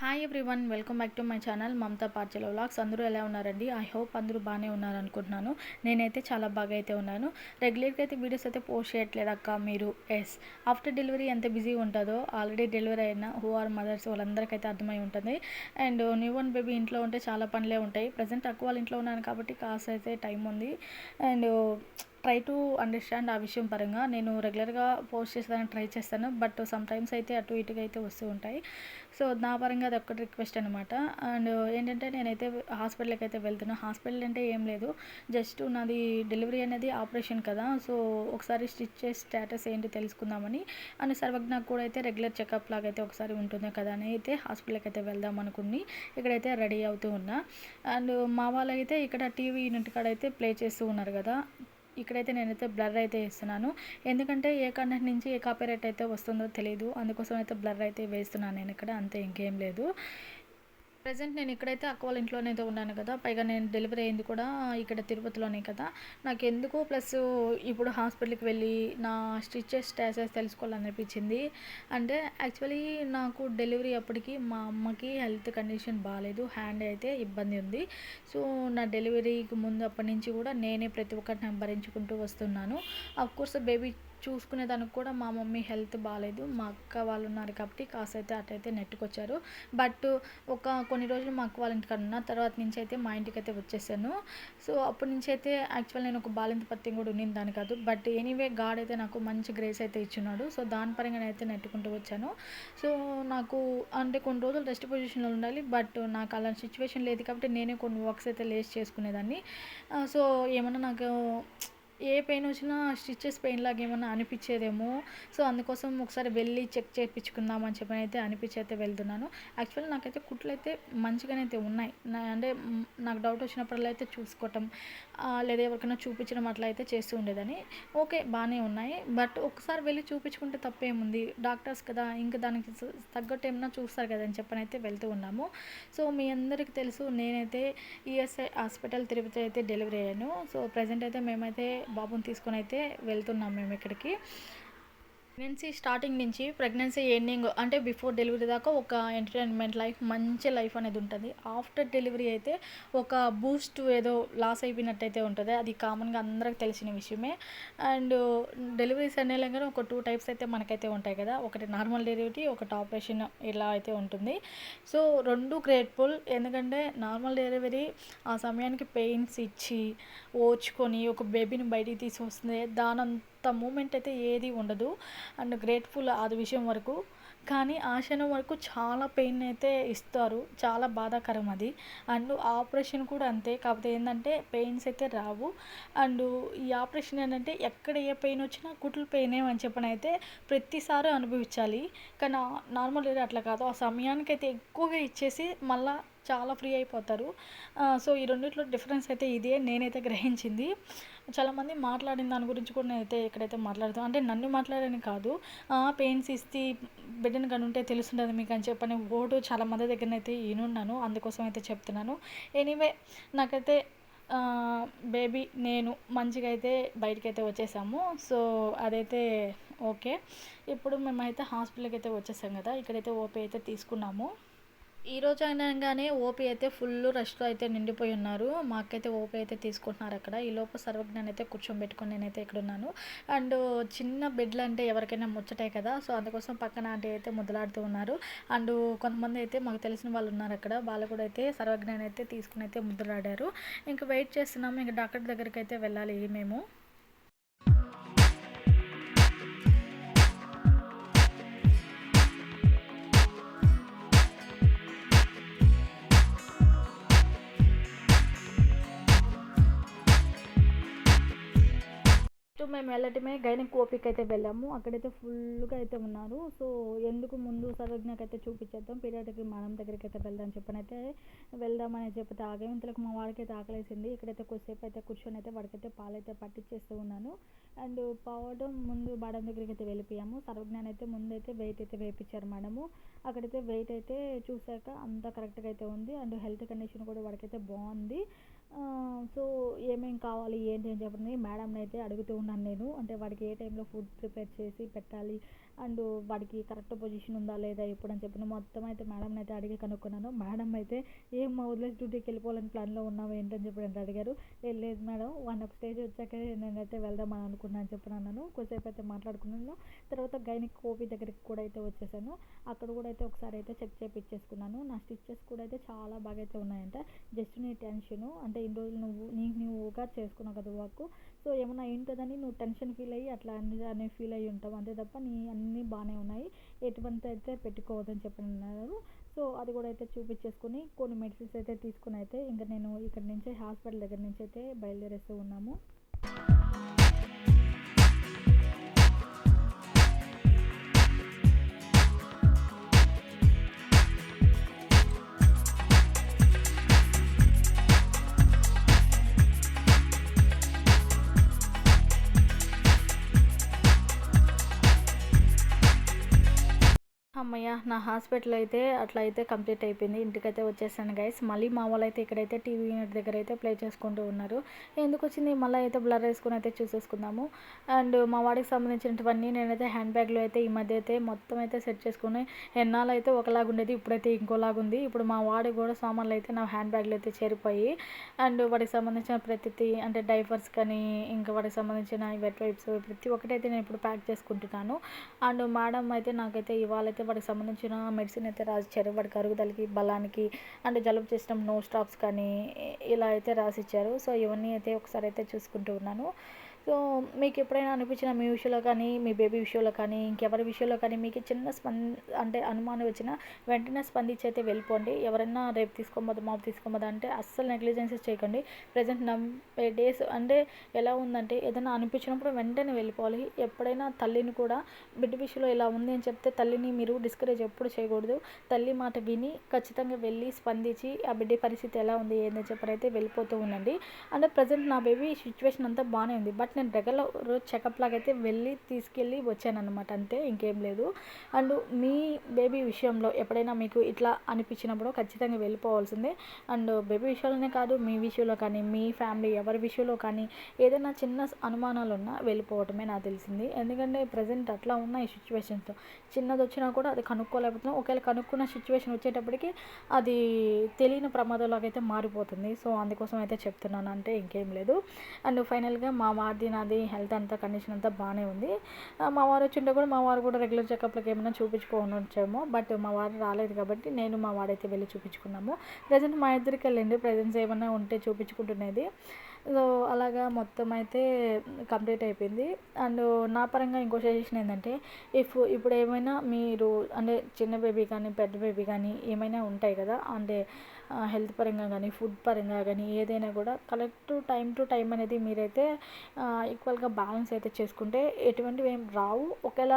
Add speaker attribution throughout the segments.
Speaker 1: Hi everyone, welcome back to my channel Mamata Parchala vlogs. అందరూ ఎలా ఉన్నారండి? ఐ హోప్ అందరూ బాగానే ఉన్నారనుకుంటున్నాను. నేనైతే చాలా బాగా అయితే ఉన్నాను. రెగ్యులర్గా అయితే వీడియోస్ అయితే పోస్ట్ చేయట్లేదు అక్క మీరు. ఆఫ్టర్ డెలివరీ ఎంత బిజీగా ఉంటుందో ఆల్రెడీ డెలివరీ అయిన హూ ఆర్ మదర్స్ వాళ్ళందరికైతే అర్థమై ఉంటుంది. అండ్ న్యూ బోర్న్ బేబీ ఇంట్లో ఉంటే చాలా పనులే ఉంటాయి. ప్రజెంట్ అక్క వాళ్ళ ఇంట్లో ఉన్నాను కాబట్టి కాస్త అయితే టైం ఉంది. అండ్ ట్రై టు అండర్స్టాండ్ ఆ విషయం పరంగా నేను రెగ్యులర్గా పోస్ట్ చేసేదానికి ట్రై చేస్తాను. బట్ సమ్ టైమ్స్ అయితే అటు ఇటుగా అయితే వస్తూ ఉంటాయి. సో నా పరంగా అది ఒక్కటి రిక్వెస్ట్ అనమాట. అండ్ ఏంటంటే నేనైతే హాస్పిటల్కి అయితే వెళ్తున్నాను. హాస్పిటల్ అంటే ఏం లేదు, జస్ట్ నాది డెలివరీ అనేది ఆపరేషన్ కదా. సో ఒకసారి స్టిచెస్ స్టేటస్ ఏంటి తెలుసుకుందామని అండ్ సర్వజ్ఞకు కూడా అయితే రెగ్యులర్ చెకప్ లాగా అయితే ఒకసారి ఉంటుంది కదా అని అయితే హాస్పిటల్కి అయితే వెళ్దాం అనుకుని ఇక్కడైతే రెడీ అవుతూ ఉన్నా. అండ్ మా వాళ్ళైతే ఇక్కడ టీవీ యూనిట్ కాడ అయితే ప్లే చేస్తూ ఉన్నారు కదా. ఇక్కడైతే నేనైతే బ్లర్ అయితే వేస్తున్నాను, ఎందుకంటే ఏ కంటెంట్ నుంచి ఏ కాపీరైట్ అయితే వస్తుందో తెలియదు. అందుకోసం అయితే బ్లర్ అయితే వేస్తున్నాను నేను ఇక్కడ, అంతే, ఇంకేం లేదు. ప్రజెంట్ నేను ఇక్కడైతే అక్క వాళ్ళ ఇంట్లోనే అయితే ఉన్నాను కదా. పైగా నేను డెలివరీ అయింది కూడా ఇక్కడ తిరుపతిలోనే కదా. నాకు ఎందుకు ప్లస్ ఇప్పుడు హాస్పిటల్కి వెళ్ళి నా స్టిచెస్ స్టాసెస్ తెలుసుకోవాలనిపించింది. అంటే యాక్చువల్లీ నాకు డెలివరీ అప్పటికి మా అమ్మకి హెల్త్ కండిషన్ బాగాలేదు, హ్యాండ్ అయితే ఇబ్బంది ఉంది. సో నా డెలివరీకి ముందు అప్పటి నుంచి కూడా నేనే ప్రతి ఒక్కటి నాకు భరించుకుంటూ వస్తున్నాను. అఫ్కోర్స్ బేబీ చూసుకునేదానికి కూడా మా మమ్మీ హెల్త్ బాగాలేదు, మా అక్క వాళ్ళు ఉన్నారు కాబట్టి కాస్త అయితే అటైతే నెట్టుకొచ్చారు. బట్ కొన్ని రోజులు మా అక్క వాళ్ళ ఇంటికాడ ఉన్న తర్వాత నుంచి అయితే మా ఇంటికి అయితే వచ్చేసాను. సో అప్పటి నుంచి అయితే యాక్చువల్ నేను ఒక బాలింత పత్యం కూడా ఉన్నింది దాని కాదు. బట్ ఎనీవే గాడ్ అయితే నాకు మంచి గ్రేస్ అయితే ఇచ్చున్నాడు. సో దాని పరంగా అయితే నెట్టుకుంటూ వచ్చాను. సో నాకు అంటే కొన్ని రోజులు రెస్ట్ పొజిషన్లో ఉండాలి, బట్ నాకు అలాంటి సిచ్యువేషన్ లేదు కాబట్టి నేనే కొన్ని వర్క్స్ అయితే లేస్ చేసుకునేదాన్ని. సో ఏమన్నా నాకు ఏ పెయిన్ వచ్చినా స్టిచెస్ పెయిన్ లాగా ఏమన్నా అనిపించేదేమో. సో అందుకోసం ఒకసారి వెళ్ళి చెక్ చేయించుకుందాం అని చెప్పని అయితే అనిపించి అయితే వెళ్తున్నాను. యాక్చువల్లీ నాకైతే కుట్లు అయితే మంచిగానే అయితే ఉన్నాయి. అంటే నాకు డౌట్ వచ్చినప్పుడల్లా అయితే చూసుకోవటం లేదా ఎవరికైనా చూపించడం అట్లా అయితే చేస్తూ ఉండేదని. ఓకే, బాగానే ఉన్నాయి. బట్ ఒకసారి వెళ్ళి చూపించుకుంటే తప్పేముంది, డాక్టర్స్ కదా, ఇంకా దానికి తగ్గట్టు ఏమన్నా చూస్తారు కదా అని చెప్పని అయితే వెళ్తూ ఉన్నాము. సో మీ అందరికీ తెలుసు నేనైతే ఈఎస్ఐ హాస్పిటల్ తిరుపతి అయితే డెలివరీ అయ్యాను. సో ప్రజెంట్ అయితే మేమైతే బాబుని తీసుకొని అయితే వెళ్తున్నాం మేము ఇక్కడికి. ప్రెగ్నెన్సీ స్టార్టింగ్ నుంచి ప్రెగ్నెన్సీ ఎండింగ్ అంటే బిఫోర్ డెలివరీ దాకా ఒక ఎంటర్టైన్మెంట్ లైఫ్, మంచి లైఫ్ అనేది ఉంటుంది. ఆఫ్టర్ డెలివరీ అయితే ఒక బూస్ట్ ఏదో లాస్ అయిపోయినట్టయితే ఉంటుంది. అది కామన్గా అందరికి తెలిసిన విషయమే. అండ్ డెలివరీస్ అనేలాగానే ఒక 2 టైప్స్ అయితే మనకైతే ఉంటాయి కదా. ఒకటి నార్మల్ డెలివరీ, ఒకటి ఆపరేషన్, ఇలా అయితే ఉంటుంది. సో రెండు గ్రేట్ఫుల్, ఎందుకంటే నార్మల్ డెలివరీ ఆ సమయానికి పెయిన్స్ ఇచ్చి ఓచుకొని ఒక బేబీని బయటికి తీసుకొస్తుంది, దానంత మూమెంట్ అయితే ఏది ఉండదు. అండ్ గ్రేట్ఫుల్ అది విషయం వరకు. కానీ ఆ క్షణం వరకు చాలా పెయిన్ అయితే ఇస్తారు, చాలా బాధాకరం అది. అండ్ ఆపరేషన్ కూడా అంతే, కాకపోతే ఏంటంటే పెయిన్స్ అయితే రావు. అండ్ ఈ ఆపరేషన్ ఏంటంటే ఎక్కడ ఏ పెయిన్ వచ్చినా కుట్లు పెయిన్ అని చెప్పని అయితే ప్రతిసారి అనుభవించాలి. కానీ నార్మల్ డెలివరీ అట్లా కాదు, ఆ సమయానికి అయితే ఎక్కువగా ఇచ్చేసి మళ్ళీ చాలా ఫ్రీ అయిపోతారు. సో ఈ రెండిట్లో డిఫరెన్స్ అయితే ఇదే నేనైతే గ్రహించింది. చాలామంది మాట్లాడిన దాని గురించి కూడా నేనైతే ఇక్కడైతే మాట్లాడుతాను. అంటే నన్ను మాట్లాడని కాదు, పెయిన్స్ ఇస్తే బిడ్డను కానీ ఉంటే తెలుస్తుంటుంది మీకు అని చెప్పని ఓటు చాలామంది దగ్గరనైతే ఈనున్నాను, అందుకోసం అయితే చెప్తున్నాను. ఎనీవే నాకైతే బేబీ నేను మంచిగా అయితే బయటకైతే వచ్చేసాము. సో అదైతే ఓకే. ఇప్పుడు మేమైతే హాస్పిటల్కి అయితే వచ్చేసాం కదా. ఇక్కడైతే ఓపీ అయితే తీసుకున్నాము. ఈరోజు అనగానే ఓపీ అయితే ఫుల్ రష్తో అయితే నిండిపోయి ఉన్నారు. మా అక్క అయితే ఓపీ అయితే తీసుకుంటున్నారు అక్కడ. ఈలోపు సర్వజ్ఞాన్ని అయితే కూర్చోబెట్టుకొని నేనైతే ఇక్కడ ఉన్నాను. అండ్ చిన్న బెడ్లు అంటే ఎవరికైనా ముచ్చటాయి కదా. సో అందుకోసం పక్కన ఆంటీ అయితే ముద్దలాడుతూ ఉన్నారు. అండ్ కొంతమంది అయితే మాకు తెలిసిన వాళ్ళు ఉన్నారు అక్కడ, వాళ్ళు కూడా అయితే సర్వజ్ఞాన్ని అయితే తీసుకుని అయితే ముద్దలాడారు. ఇంకా వెయిట్ చేస్తున్నాము, ఇంకా డాక్టర్ దగ్గరికి అయితే వెళ్ళాలి మేము. మేము వెళ్ళటమే గైనిక్ ఓపిక అయితే వెళ్ళాము. అక్కడైతే ఫుల్గా అయితే ఉన్నారు. సో ఎందుకు ముందు సర్వజ్ఞకి అయితే చూపించేద్దాం, పీరియాడిక్ మేడం దగ్గరికి అయితే వెళ్దాం చెప్పని అయితే వెళ్దామని చెప్పితే ఆగే ఇంతలోకి మా వాడికి అయితే ఆకలేసింది. ఇక్కడైతే కొద్దిసేపు అయితే కూర్చొని అయితే వాడికైతే పాలైతే పట్టించేస్తూ ఉన్నాను. అండ్ పోవడం ముందు మేడం దగ్గరికి అయితే వెళ్ళిపోయాము. సర్వజ్ఞాన్ అయితే ముందైతే వెయిట్ అయితే వేయించారు మేడము. అక్కడైతే వెయిట్ అయితే చూశాక అంతా కరెక్ట్గా అయితే ఉంది. అండ్ హెల్త్ కండిషన్ కూడా వాడికైతే బాగుంది. సో ఏమేం కావాలి ఏంటి అని చెప్పని మేడంని అయితే అడుగుతూ ఉన్నాను నేను. అంటే వాడికి ఏ టైంలో ఫుడ్ ప్రిపేర్ చేసి పెట్టాలి అండ్ వాడికి కరెక్ట్ పొజిషన్ ఉందా లేదా ఎప్పుడు అని చెప్పిన మొత్తం అయితే మేడంని అయితే అడిగి కనుక్కున్నాను. మేడం అయితే ఏం మా వదిలేసి డ్యూటీకి వెళ్ళిపోవాలని ప్లాన్లో ఉన్నావు ఏంటని చెప్పి అంటే అడిగారు. లేదు మేడం 1 స్టేజ్ వచ్చాక నేనైతే వెళ్దామని అనుకున్నాను అని చెప్పి అన్నాను. కొద్దిసేపు అయితే మాట్లాడుకున్నాను. తర్వాత గైనిక్ ఓపీ దగ్గరికి కూడా అయితే వచ్చేసాను. అక్కడ కూడా అయితే ఒకసారి అయితే చెక్ చేయించేసుకున్నాను. నా స్టిచ్చెస్ కూడా అయితే చాలా బాగా అయితే ఉన్నాయంట. జస్ట్ నీ టెన్షను అంటే ఇన్ని రోజులు నువ్వుగా చేసుకున్నావు కదా వర్క్, సో ఏమన్నా అయింటుందని నువ్వు టెన్షన్ ఫీల్ అయ్యి అట్లా అనే ఫీల్ అయ్యి ఉంటావు అంతే తప్ప నీ అన్నీ బాగానే ఉన్నాయి, ఎటువంటి అయితే పెట్టుకోవద్దని చెప్పి అన్నారు. సో అది కూడా అయితే చూపించేసుకుని కొన్ని మెడిసిన్స్ అయితే తీసుకుని అయితే ఇంకా నేను ఇక్కడ నుంచి హాస్పిటల్ దగ్గర నుంచి అయితే బయలుదేరేస్తూ ఉన్నాము. హమ్మయ్య! నా హాస్పిటల్ అయితే అట్లా అయితే కంప్లీట్ అయిపోయింది. ఇంటికైతే వచ్చేసాను గైస్. మళ్ళీ మా వాళ్ళైతే ఇక్కడైతే టీవీ యూనిట్ దగ్గర అయితే ప్లే చేసుకుంటూ ఉన్నారు. ఎందుకొచ్చింది మళ్ళీ అయితే బ్లర్ వేసుకొని అయితే చూసేసుకుందాము. అండ్ మా వాడికి సంబంధించినటువన్నీ నేనైతే హ్యాండ్ బ్యాగ్‌లో అయితే ఈ మధ్య అయితే మొత్తం అయితే సెట్ చేసుకొని, ఎన్నాళ్ళైతే ఒకలాగుండేది ఇప్పుడైతే ఇంకోలాగుంది. ఇప్పుడు మా వాడికి కూడా సామాన్లు అయితే నా హ్యాండ్ బ్యాగ్‌లో అయితే చేరిపోయి, అండ్ వాడికి సంబంధించిన ప్రతిదీ అంటే డైపర్స్ కానీ, ఇంకా వాడికి సంబంధించిన వెట్ వైప్స్ ప్రతి ఒక్కటైతే నేను ఇప్పుడు ప్యాక్ చేసుకుంటున్నాను. అండ్ మేడం అయితే నాకైతే ఇవాళైతే వాడికి సంబంధించిన మెడిసిన్ అయితే రాసిచ్చారు. వాడికి అరుగుదలకి, బలానికి అండ్ జలుబు చేసిన నో స్టాప్స్ కానీ ఇలా అయితే రాసిచ్చారు. సో ఇవన్నీ అయితే ఒకసారి అయితే చూసుకుంటూ ఉన్నాను. సో మీకు ఎప్పుడైనా అనిపించిన మీ విషయంలో కానీ, మీ బేబీ విషయంలో కానీ, ఇంకెవరి విషయంలో కానీ మీకు చిన్న అంటే అనుమానం వచ్చినా వెంటనే స్పందించి అయితే వెళ్ళిపోండి. ఎవరైనా రేపు తీసుకోమోదు మాపు తీసుకోమోదు అంటే అస్సలు నెగ్లిజెన్సెస్ చేయకండి. ప్రజెంట్ డేస్ అంటే ఎలా ఉందంటే ఏదైనా అనిపించినప్పుడు వెంటనే వెళ్ళిపోవాలి. ఎప్పుడైనా తల్లిని కూడా బిడ్డ విషయంలో ఇలా ఉంది అని చెప్తే తల్లిని మీరు డిస్కరేజ్ ఎప్పుడు చేయకూడదు. తల్లి మాట విని ఖచ్చితంగా వెళ్ళి స్పందించి ఆ బిడ్డ పరిస్థితి ఎలా ఉంది ఏందని చెప్పి అయితే వెళ్ళిపోతూ ఉండండి. అంటే ప్రజెంట్ నా బేబీ సిచ్యువేషన్ అంతా బాగానే ఉంది. బట్ నేను రెగ్యులర్ రోజు చెకప్ లాగా అయితే వెళ్ళి తీసుకెళ్ళి వచ్చానన్నమాట, అంతే, ఇంకేం లేదు. అండ్ మీ బేబీ విషయంలో ఎప్పుడైనా మీకు ఇట్లా అనిపించినప్పుడు ఖచ్చితంగా వెళ్ళిపోవాల్సిందే. అండ్ బేబీ విషయంలోనే కాదు, మీ విషయంలో కానీ, మీ ఫ్యామిలీ ఎవరి విషయంలో కానీ ఏదైనా చిన్న అనుమానాలు ఉన్నా వెళ్ళిపోవటమే నాకు తెలిసింది. ఎందుకంటే ప్రజెంట్ అట్లా ఉన్న ఈ సిచ్యువేషన్స్తో చిన్నది వచ్చినా కూడా అది కనుక్కోలేకపోతున్నాం. ఒకవేళ కనుక్కున్న సిచ్యువేషన్ వచ్చేటప్పటికి అది తెలియని ప్రమాదంలాగా అయితే మారిపోతుంది. సో అందుకోసం అయితే చెప్తున్నాను, అంటే ఇంకేం లేదు. అండ్ ఫైనల్గా మా వాడిది నాది హెల్త్ అంతా కండిషన్ అంతా బాగానే ఉంది. మా వారు వచ్చింటే కూడా మా వారు కూడా రెగ్యులర్ చెకప్లకి ఏమైనా చూపించుకొని వచ్చాము. బట్ మా వారు రాలేదు కాబట్టి నేను మా వాడైతే వెళ్ళి చూపించుకున్నాము. ప్రజెంట్ మా ఇద్దరికి వెళ్ళండి ప్రజెంట్స్ ఏమైనా ఉంటే చూపించుకుంటున్నది. సో అలాగా మొత్తం అయితే కంప్లీట్ అయిపోయింది. అండ్ నా పరంగా ఇంకో సజెషన్ ఏంటంటే, ఇప్పుడు ఏమైనా మీరు అంటే చిన్న బేబీ కానీ పెద్ద బేబీ కానీ ఏమైనా ఉంటాయి కదా, అంటే హెల్త్ పరంగా కానీ ఫుడ్ పరంగా కానీ ఏదైనా కూడా కరెక్ట్ టైం టు టైం అనేది మీరైతే ఈక్వల్గా బ్యాలెన్స్ అయితే చేసుకుంటే ఎటువంటివి ఏం రావు. ఒకవేళ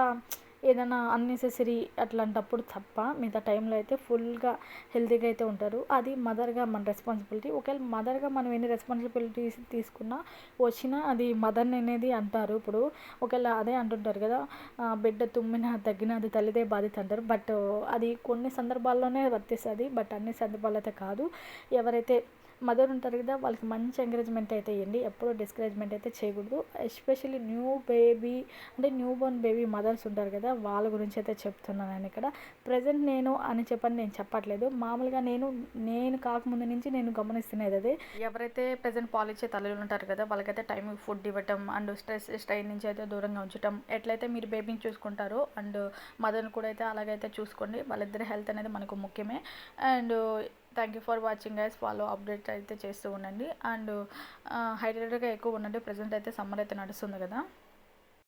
Speaker 1: ఏదైనా అన్నెసెసరీ అట్లాంటప్పుడు తప్ప మిగతా టైంలో అయితే ఫుల్గా హెల్తీగా అయితే ఉంటారు. అది మదర్గా మన రెస్పాన్సిబిలిటీ. ఒకవేళ మదర్గా మనం ఎన్ని రెస్పాన్సిబిలిటీస్ తీసుకున్నా వచ్చినా అది మదర్ని అనేది అంటారు. ఇప్పుడు ఒకవేళ అదే అంటుంటారు కదా, బిడ్డ తుమ్మినా తగ్గినా అది తల్లిదే బాధ్యత అంటారు. బట్ అది కొన్ని సందర్భాల్లోనే వర్తిస్తుంది, బట్ అన్ని సందర్భాలు అయితే కాదు. ఎవరైతే మదర్ ఉంటారు కదా వాళ్ళకి మంచి ఎంకరేజ్మెంట్ అయితే ఇవ్వండి, ఎప్పుడూ డిస్కరేజ్మెంట్ అయితే చేయకూడదు. ఎస్పెషల్లీ న్యూ బేబీ అంటే న్యూ బోర్న్ బేబీ మదర్స్ ఉంటారు కదా వాళ్ళ గురించి అయితే చెప్తున్నాను. నేను ఇక్కడ ప్రజెంట్ నేను అని చెప్పని నేను చెప్పట్లేదు, మామూలుగా నేను కాకముందు నుంచి నేను గమనిస్తున్నది అదే. ఎవరైతే ప్రజెంట్ పాలిచ్చే తల్లులు ఉంటారు కదా వాళ్ళకైతే టైం ఫుడ్ ఇవ్వటం అండ్ స్ట్రెయిన్ నుంచి అయితే దూరంగా ఉంచటం, ఎట్లయితే మీరు బేబీని చూసుకుంటారో అండ్ మదర్ని కూడా అయితే అలాగైతే చూసుకోండి. వాళ్ళిద్దరి హెల్త్ అనేది మనకు ముఖ్యమే. And thank you for watching guys. Follow update అయితే చేస్తూ ఉండండి. అండ్ హైడ్రేటెడ్గా ఎక్కువ ఉండండి. ప్రజెంట్ అయితే సమ్మర్ అయితే నడుస్తుంది కదా.